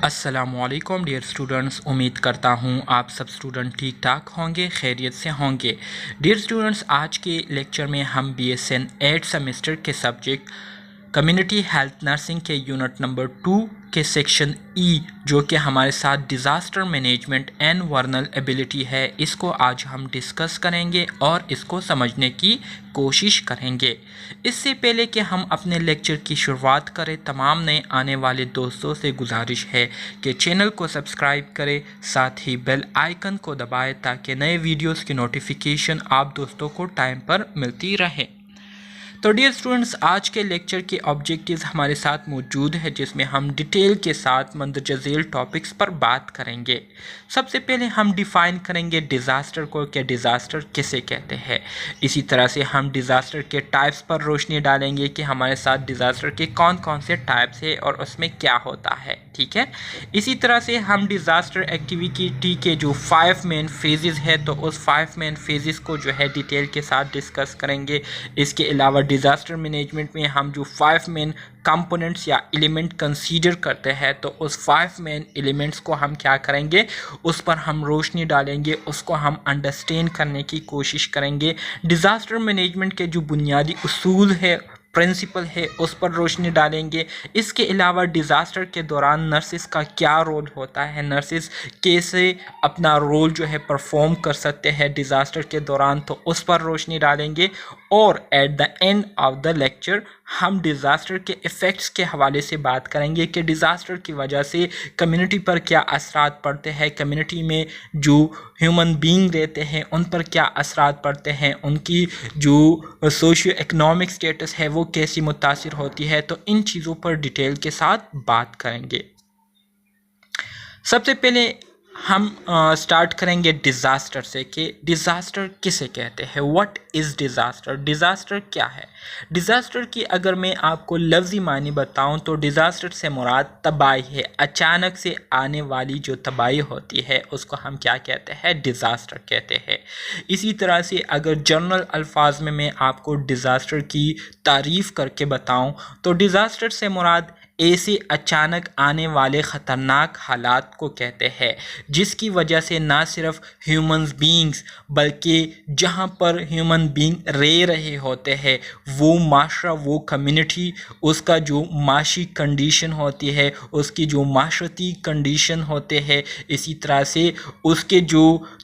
अस्सलामुअलैकुम dear students, उम्मीद करता हूँ आप सब स्टूडेंट ठीक ठाक होंगे, खैरियत से होंगे। डियर स्टूडेंट्स, आज के लेक्चर में हम BSN 8 सेमेस्टर के सब्जेक्ट कम्युनिटी हेल्थ नर्सिंग के यूनिट नंबर 2 के सेक्शन ई, जो कि हमारे साथ डिज़ास्टर मैनेजमेंट एंड वल्नरेबिलिटी है, इसको आज हम डिस्कस करेंगे और इसको समझने की कोशिश करेंगे। इससे पहले कि हम अपने लेक्चर की शुरुआत करें, तमाम नए आने वाले दोस्तों से गुजारिश है कि चैनल को सब्सक्राइब करें, साथ ही बेल आइकन को दबाएं ताकि नए वीडियोस की नोटिफिकेशन आप दोस्तों को टाइम पर मिलती रहे। तो डियर स्टूडेंट्स, आज के लेक्चर के ऑब्जेक्टिव्स हमारे साथ मौजूद है, जिसमें हम डिटेल के साथ मंदरजा झेल टॉपिक्स पर बात करेंगे। सबसे पहले हम डिफ़ाइन करेंगे डिज़ास्टर को, कि डिज़ास्टर किसे कहते हैं। इसी तरह से हम डिज़ास्टर के टाइप्स पर रोशनी डालेंगे कि हमारे साथ डिज़ास्टर के कौन कौन से टाइप्स है और उसमें क्या होता है, ठीक है। इसी तरह से हम डिज़ास्टर एक्टिविटी के जो 5 मेन फेजेस है, तो उस 5 मेन फेजेस को जो है डिटेल के साथ डिस्कस करेंगे। इसके अलावा डिज़ास्टर मैनेजमेंट में हम जो 5 मेन कंपोनेंट्स या एलिमेंट कंसीडर करते हैं, तो उस 5 मेन एलिमेंट्स को हम क्या करेंगे, उस पर हम रोशनी डालेंगे, उसको हम अंडरस्टैंड करने की कोशिश करेंगे। डिज़ास्टर मैनेजमेंट के जो बुनियादी उसूल है, प्रिंसिपल है, उस पर रोशनी डालेंगे। इसके अलावा डिज़ास्टर के दौरान नर्सिस का क्या रोल होता है, नर्सिस कैसे अपना रोल जो है परफॉर्म कर सकते हैं डिज़ास्टर के दौरान, तो उस पर रोशनी डालेंगे। और at the end of the lecture हम डिज़ास्टर के इफ़ेक्ट्स के हवाले से बात करेंगे कि डिज़ास्टर की वजह से कम्युनिटी पर क्या असरात पड़ते हैं, कम्युनिटी में जो ह्यूमन बीइंग रहते हैं उन पर क्या असरात पड़ते हैं, उनकी जो सोशियो इकनॉमिक स्टेटस है वो कैसी मुतासिर होती है। तो इन चीज़ों पर डिटेल के साथ बात करेंगे। सबसे पहले हम स्टार्ट करेंगे डिज़ास्टर से, कि डिज़ास्टर किसे कहते हैं, व्हाट इज़ डिज़ास्टर, डिज़ास्टर क्या है। डिज़ास्टर की अगर मैं आपको लफ्ज़ी मानी बताऊं, तो डिज़ास्टर से मुराद तबाही है। अचानक से आने वाली जो तबाही होती है उसको हम क्या कहते हैं, डिज़ास्टर कहते हैं। इसी तरह से अगर जनरल अल्फाज में मैं आपको डिज़ास्टर की तारीफ़ करके बताऊं, तो डिज़ास्टर से मुराद ऐसे अचानक आने वाले ख़तरनाक हालात को कहते हैं, जिसकी वजह से ना सिर्फ ह्यूमन बीइंग्स बल्कि जहाँ पर ह्यूमन बीइंग रह रहे होते हैं वो माशरा, वो कम्युनिटी, उसका जो माशी कंडीशन होती है, उसकी जो माशरती कंडीशन होते हैं, इसी तरह से उसके जो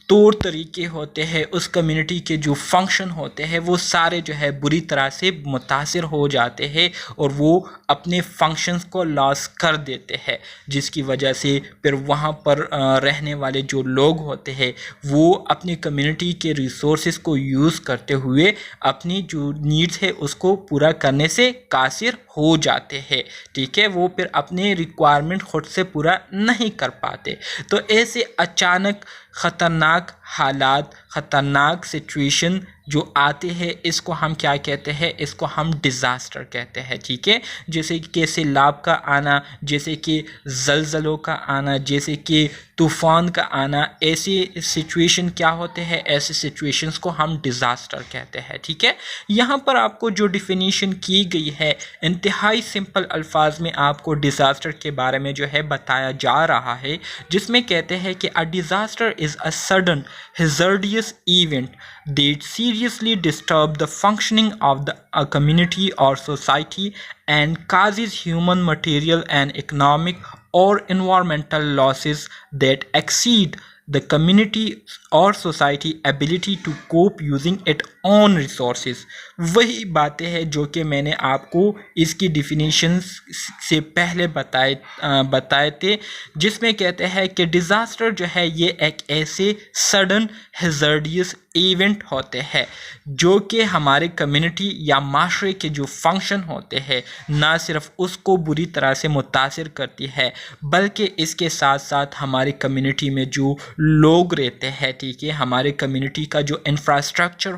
तौर तरीके होते हैं, उस कम्युनिटी के जो फंक्शन होते हैं, वो सारे जो है बुरी तरह से मुतासिर हो जाते हैं और वो अपने फंक्शंस को लॉस कर देते हैं, जिसकी वजह से फिर वहाँ पर रहने वाले जो लोग होते हैं वो अपनी कम्युनिटी के रिसोर्सेज को यूज़ करते हुए अपनी जो नीड्स है उसको पूरा करने से कासिर हो जाते हैं, ठीक है। वो फिर अपने रिक्वायरमेंट खुद से पूरा नहीं कर पाते। तो ऐसे अचानक ख़तरनाक हालात, ख़तरनाक सिचुएशन जो आते हैं, इसको हम क्या कहते हैं, इसको हम डिज़ास्टर कहते हैं, ठीक है। जैसे कि सैलाब का आना, जैसे कि ज़लज़लों का आना, जैसे कि तूफ़ान का आना, ऐसी सिचुएशन क्या होते हैं, ऐसे सिचुएशंस को हम डिज़ास्टर कहते हैं, ठीक है। यहाँ पर आपको जो डिफिनीशन की गई है, इंतहाई सिंपल अल्फाज में आपको डिज़ास्टर के बारे में जो है बताया जा रहा है, जिसमें कहते हैं कि a disaster is a sudden hazardous event that seriously disturb the functioning of a community or society and causes human, material and economic or environmental losses that exceed the community or society ability to cope using its own resources। वही बातें हैं जो कि मैंने आपको इसकी definitions से पहले बताए थे, जिसमें कहते हैं कि डिज़ास्टर जो है ये एक ऐसे सडन हैज़ार्डियस इवेंट होते हैं जो कि हमारे कम्युनिटी या माशरे के जो फंक्शन होते हैं ना सिर्फ उसको बुरी तरह से मुतासिर करती है, बल्कि इसके साथ साथ हमारी कम्युनिटी में जो लोग रहते हैं, ठीक है, हमारे कम्युनिटी का जो infrastructure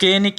volcanic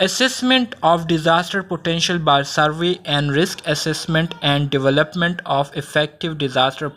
assessment of disaster potential by survey and risk assessment and development of effective disaster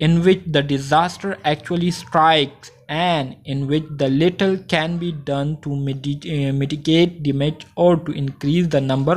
in which the disaster actually strikes and in which the little can be done to mitigate damage or to increase the number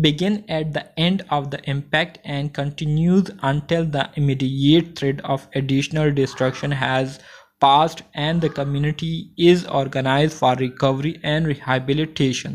begin at the end of the impact and continues until the immediate threat of additional destruction has passed and the community is organized for recovery and rehabilitation۔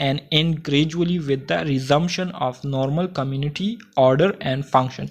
and end gradually with the resumption of normal community order and function۔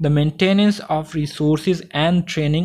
the maintenance of resources and training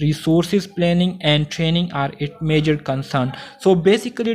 resources planning and training are its major concern. So basically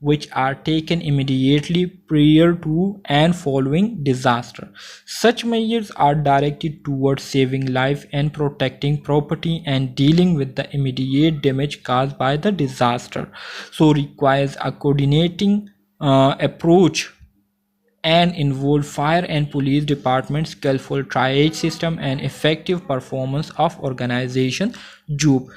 which are taken immediately prior to and following disaster. Such measures are directed towards saving life and protecting property and dealing with the immediate damage caused by the disaster. So requires a coordinating approach and involve fire and police departments, skillful triage system and effective performance of organization job.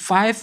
5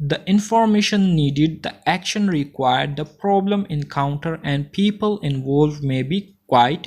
the information needed, the action required, the problem encounter and people involved may be quite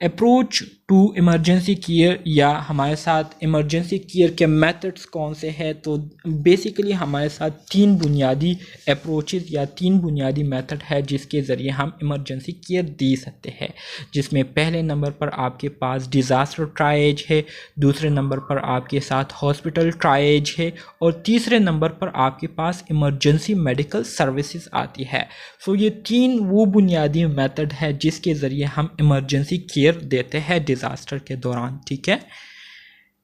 approach to emergency care या हमारे साथ emergency care के methods कौन से हैं, तो basically हमारे साथ 3 बुनियादी अप्रोचेस या 3 बुनियादी मेथड है जिसके ज़रिए हम इमरजेंसी केयर दे सकते हैं, जिसमें पहले नंबर पर आपके पास डिज़ास्टर ट्रायेज है, दूसरे नंबर पर आपके साथ हॉस्पिटल ट्रायेज है और तीसरे नंबर पर आपके पास इमरजेंसी मेडिकल सर्विसेज आती है। सो ये 3 वो बुनियादी मेथड है जिसके ज़रिए हम इमरजेंसी केयर देते हैं डिज़ास्टर के दौरान, ठीक है।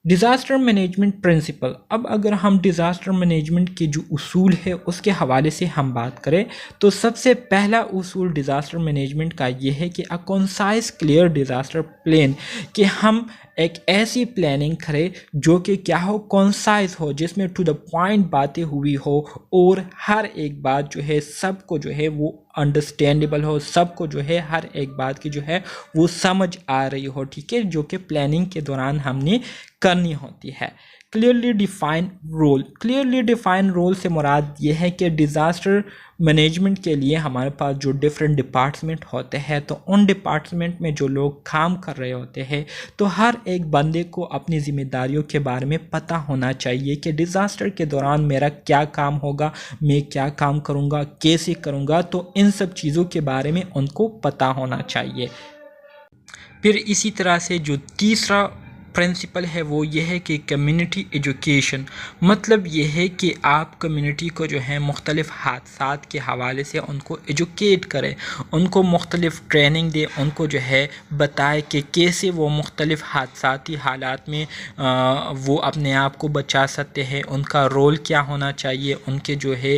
डिज़ास्टर मैनेजमेंट प्रिंसिपल, अब अगर हम डिज़ास्टर मैनेजमेंट के जो उसूल है उसके हवाले से हम बात करें तो सबसे पहला उसूल डिज़ास्टर मैनेजमेंट का ये है कि अ कंसाइज क्लियर डिज़ास्टर प्लान, कि हम एक ऐसी प्लानिंग करें जो कि क्या हो, कंसाइज हो, जिसमें टू द पॉइंट बातें हुई हो और हर एक बात जो है सबको जो है वो अंडरस्टैंडेबल हो, सबको जो है हर एक बात की जो है वो समझ आ रही हो, ठीक है, जो कि प्लानिंग के दौरान हमने करनी होती है। Clearly define role, clearly define role से मुराद ये है कि डिज़ास्टर मैनेजमेंट के लिए हमारे पास जो डिफरेंट डिपार्टमेंट होते हैं तो उन डिपार्टमेंट में जो लोग काम कर रहे होते हैं तो हर एक बंदे को अपनी ज़िम्मेदारियों के बारे में पता होना चाहिए कि डिज़ास्टर के दौरान मेरा क्या काम होगा, मैं क्या काम करूँगा, कैसे करूँगा, तो इन सब चीज़ों के बारे में उनको पता होना चाहिए। फिर इसी तरह से जो तीसरा प्रिंसिपल है वो ये है कि कम्युनिटी एजुकेशन, मतलब ये है कि आप कम्युनिटी को जो है मुख्तलिफ़ हादसात के हवाले से उनको एजुकेट करें, उनको मुख्तलिफ़ ट्रेनिंग दें, उनको जो है बताए कि कैसे वो मुख्तलिफ़ हादसाती हालात में वो अपने आप को बचा सकते हैं, उनका रोल क्या होना चाहिए, उनके जो है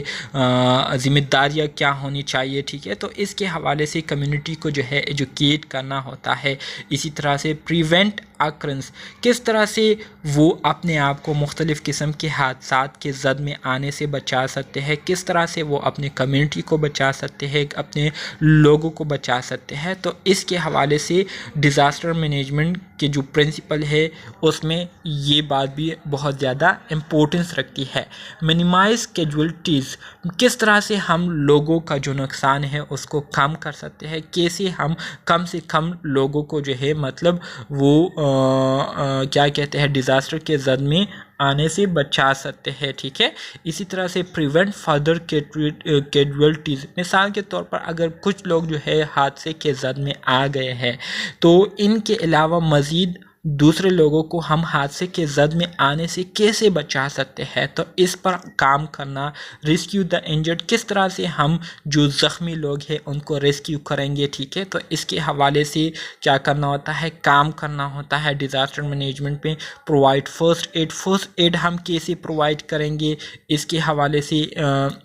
ज़िम्मेदारियाँ क्या होनी चाहिए, ठीक है। तो इसके हवाले से कम्युनिटी को जो है एजुकेट करना होता है। इसी तरह से प्रिवेंट अक्रंस, किस तरह से वो अपने आप को मुख्तलिफ़ किस्म के हादसात के ज़द में आने से बचा सकते हैं, किस तरह से वो अपने कम्युनिटी को बचा सकते हैं, अपने लोगों को बचा सकते हैं। तो इसके हवाले से डिज़ास्टर मैनेजमेंट के जो प्रिंसिपल है उसमें ये बात भी बहुत ज़्यादा इम्पोर्टेंस रखती है। मिनिमाइज़ कैजुअलिटीज़, किस तरह से हम लोगों का जो नुकसान है उसको कम कर सकते हैं, कैसे हम कम से कम लोगों को जो है मतलब वो क्या कहते हैं डिज़ास्टर के ज़द में आने से बचा सकते हैं, ठीक है। इसी तरह से प्रिवेंट फर्दर कैजुअलिटीज़, मिसाल के तौर पर अगर कुछ लोग जो है हादसे के ज़द में आ गए हैं तो इनके अलावा मज़ीद दूसरे लोगों को हम हादसे के ज़द में आने से कैसे बचा सकते हैं, तो इस पर काम करना। रेस्क्यू द इंजर्ड, किस तरह से हम जो ज़ख्मी लोग हैं उनको रेस्क्यू करेंगे, ठीक है। तो इसके हवाले से क्या करना होता है, काम करना होता है डिज़ास्टर मैनेजमेंट पे। Provide first aid, first aid हम कैसे प्रोवाइड करेंगे, इसके हवाले से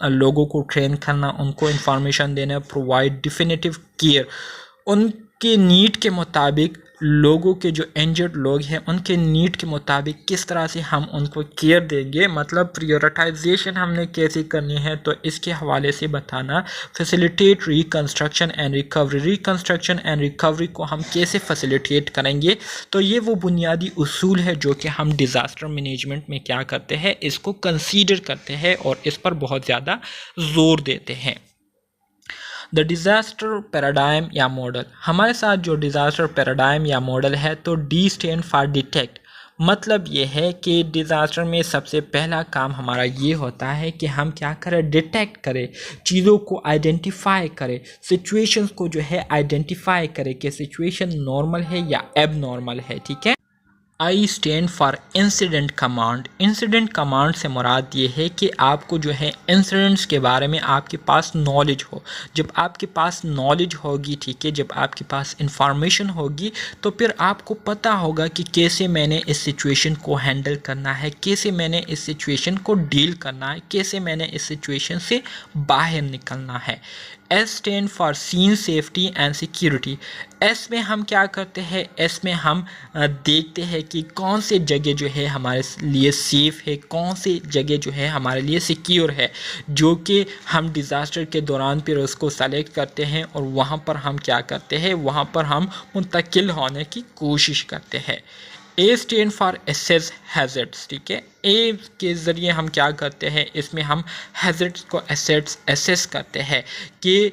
लोगों को ट्रेन करना, उनको इंफॉर्मेशन देना। प्रोवाइड डिफिनेटिव केयर, उनके नीड के मुताबिक लोगों के जो इंजर्ड लोग हैं उनके नीड के मुताबिक किस तरह से हम उनको केयर देंगे, मतलब प्रायोरिटाइजेशन हमने कैसे करनी है, तो इसके हवाले से बताना। Facilitate reconstruction and recovery, reconstruction and recovery को हम कैसे फैसिलिटेट करेंगे, तो ये वो बुनियादी उसूल है जो कि हम डिज़ास्टर मैनेजमेंट में क्या करते हैं, इसको कंसीडर करते हैं और इस पर बहुत ज़्यादा ज़ोर देते हैं। द डिज़ास्टर पैराडाइम या मॉडल, हमारे साथ जो डिज़ास्टर पैराडाइम या मॉडल है तो डी स्टैंड फॉर डिटेक्ट, मतलब ये है कि डिज़ास्टर में सबसे पहला काम हमारा ये होता है कि हम क्या करें, डिटेक्ट करें, चीज़ों को आइडेंटिफाई करें, सिचुएशंस को जो है आइडेंटिफाई करें कि सिचुएशन नॉर्मल है या एब नॉर्मल है, ठीक है। I stand for incident command, incident command से मुराद ये है कि आपको जो है इंसिडेंट्स के बारे में आपके पास नॉलेज हो। जब आपके पास नॉलेज होगी, ठीक है, जब आपके पास इंफॉर्मेशन होगी तो फिर आपको पता होगा कि कैसे मैंने इस सिचुएशन को हैंडल करना है, कैसे मैंने इस सिचुएशन को डील करना है, कैसे मैंने इस सिचुएशन से बाहर निकलना है। S stand for scene safety and security, S में हम क्या करते हैं, एस में हम देखते हैं कि कौन से जगह जो है हमारे लिए सेफ़ है, कौन से जगह जो है हमारे लिए सिक्योर है, जो कि हम डिज़ास्टर के दौरान फिर उसको सेलेक्ट करते हैं और वहाँ पर हम क्या करते हैं, वहाँ पर हम मुंतकिल होने की कोशिश करते हैं। ए स्टैंड फॉर एसेस हैज़र्ड्स, ठीक है, ए के ज़रिए हम क्या करते हैं, इसमें हम हैज़र्ड्स को एसेस करते हैं कि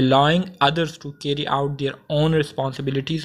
allowing others to carry out their own responsibilities،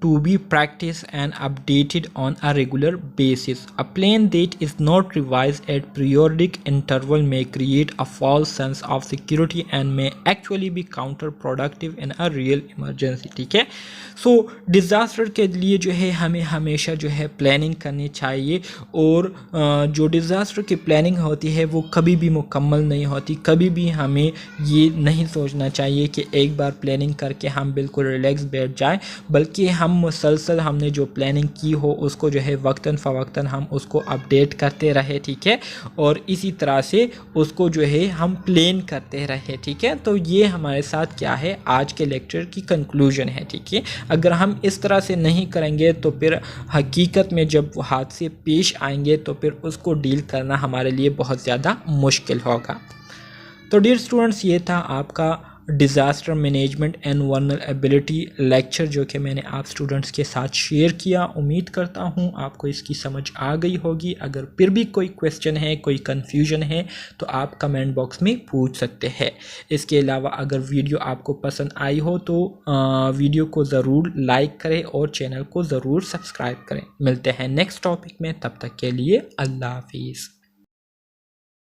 to be practiced and updated on a regular basis. A plan that is not revised at periodic interval may create a false sense of security and may actually be counterproductive in a real emergency. ठीक है, सो disaster के लिए जो है हमें हमेशा जो है प्लानिंग करनी चाहिए, और जो डिज़ास्टर की प्लानिंग होती है वो कभी भी मुकम्मल नहीं होती। कभी भी हमें ये नहीं सोचना चाहिए कि एक बार प्लानिंग करके हम बिल्कुल रिलैक्स बैठ जाएं, बल्कि हम मुसलसल हमने जो प्लानिंग की हो उसको जो है वक्तन फ़वक्तन हम उसको अपडेट करते रहे, ठीक है, और इसी तरह से उसको जो है हम प्लान करते रहे, ठीक है। तो ये हमारे साथ क्या है, आज के लेक्चर की कंक्लूजन है, ठीक है। अगर हम इस तरह से नहीं करेंगे तो फिर हकीकत में जब हादसे पेश आएंगे तो फिर उसको डील करना हमारे लिए बहुत ज़्यादा मुश्किल होगा। तो डियर स्टूडेंट्स, ये था आपका disaster management and vulnerability lecture जो कि मैंने आप स्टूडेंट्स के साथ शेयर किया। उम्मीद करता हूँ आपको इसकी समझ आ गई होगी। अगर फिर भी कोई क्वेश्चन है, कोई कन्फ्यूजन है तो आप कमेंट बॉक्स में पूछ सकते हैं। इसके अलावा अगर वीडियो आपको पसंद आई हो तो वीडियो को ज़रूर लाइक करें और चैनल को ज़रूर सब्सक्राइब करें। मिलते हैं नेक्स्ट टॉपिक में, तब तक के लिए अल्लाह हाफिज़।